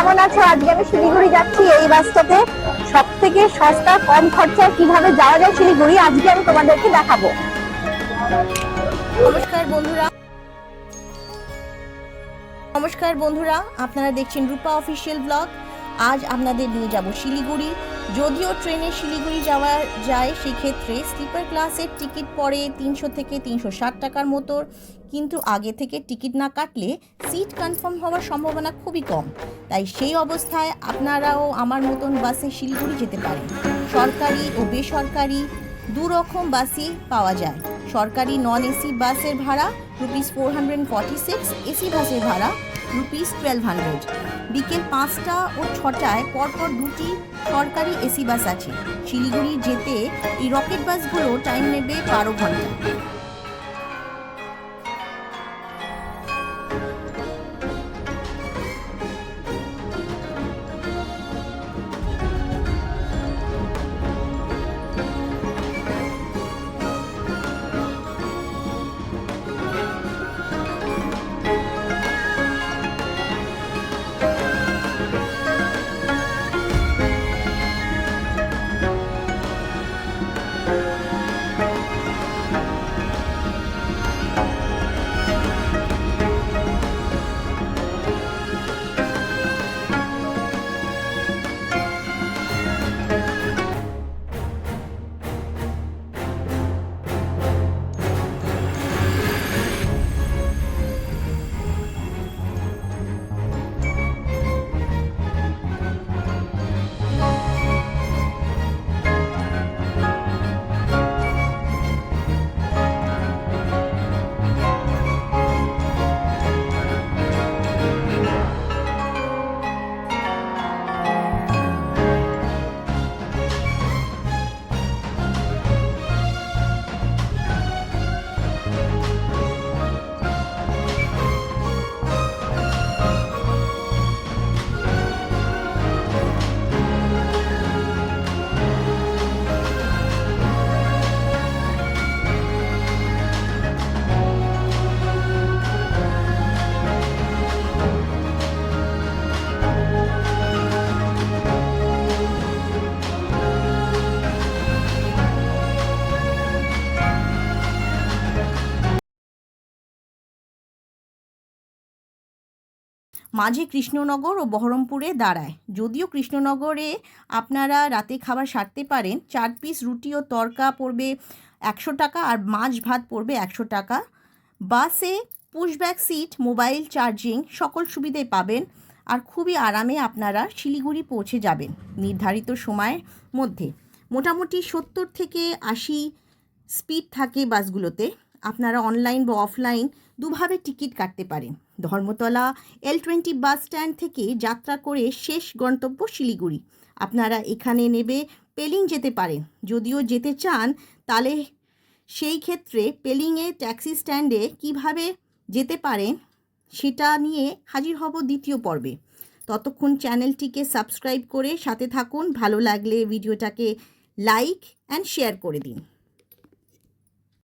কেমন আছো? আজকে আমি শিলিগুড়ি যাচ্ছি এই বাসটাতে। সব থেকে সস্তা কম খরচায় কিভাবে যাওয়া যায় শিলিগুড়ি আজকে আমি তোমাদেরকে দেখাবো। নমস্কার বন্ধুরা, আপনারা দেখছেন রূপা অফিসিয়াল ব্লগ। আজ আপনাদের নিয়ে যাব শিলিগুড়ি। যদিও ট্রেনে শিলিগুড়ি যাওয়া যায়, সেক্ষেত্রে স্লিপার ক্লাসের টিকিট পড়ে 300 থেকে 360 টাকার মতো, কিন্তু আগে থেকে টিকিট না কাটলে সিট কনফার্ম হওয়ার সম্ভাবনা খুবই কম। তাই সেই অবস্থায় আপনারাও আমার মতন বাসে শিলিগুড়ি যেতে পারেন। সরকারি ও বেসরকারি দু রকম বাসই পাওয়া যায়। সরকারি নন এসি বাসের ভাড়া ₹446, এসি বাসের ভাড়া ₹1200। বিকেল 5টা ও 6টায় পরপর দুটি সরকারি এসি বাস আছে। শিলিগুড়ি যেতে এই রকেট বাসগুলো টাইম নেবে 12 ঘন্টা। মাঝে কৃষ্ণনগর ও বহরমপুরে দাঁড়ায়। যদিও কৃষ্ণনগরে আপনারা রাতে খাবার সারতে পারেন। 4 পিস রুটি ও তড়কা পড়বে 100 টাকা, আর মাছ ভাত পড়বে 100 টাকা। বাসে পুশব্যাক সিট, মোবাইল চার্জিং সকল সুবিধাই পাবেন, আর খুবই আরামে আপনারা শিলিগুড়ি পৌঁছে যাবেন নির্ধারিত সময়ের মধ্যে। মোটামুটি 70 থেকে 80 স্পিড থাকে বাসগুলোতে। আপনারা অনলাইন বা অফলাইন দুভাবে টিকিট কাটতে পারেন। ধর্মতলা L20 বাস স্ট্যান্ড থেকে যাত্রা করে শেষ গন্তব্য শিলিগুড়ি। আপনারা এখানে নেবে পেলিং যেতে পারেন। যদিও যেতে চান তাহলে সেই ক্ষেত্রে পেলিংয়ে ট্যাক্সি স্ট্যান্ডে কিভাবে যেতে পারেন সেটা নিয়ে হাজির হব দ্বিতীয় পর্বে। ততক্ষণ চ্যানেলটিকে সাবস্ক্রাইব করে সাথে থাকুন। ভালো লাগলে ভিডিওটাকে লাইক অ্যান্ড শেয়ার করে দিন।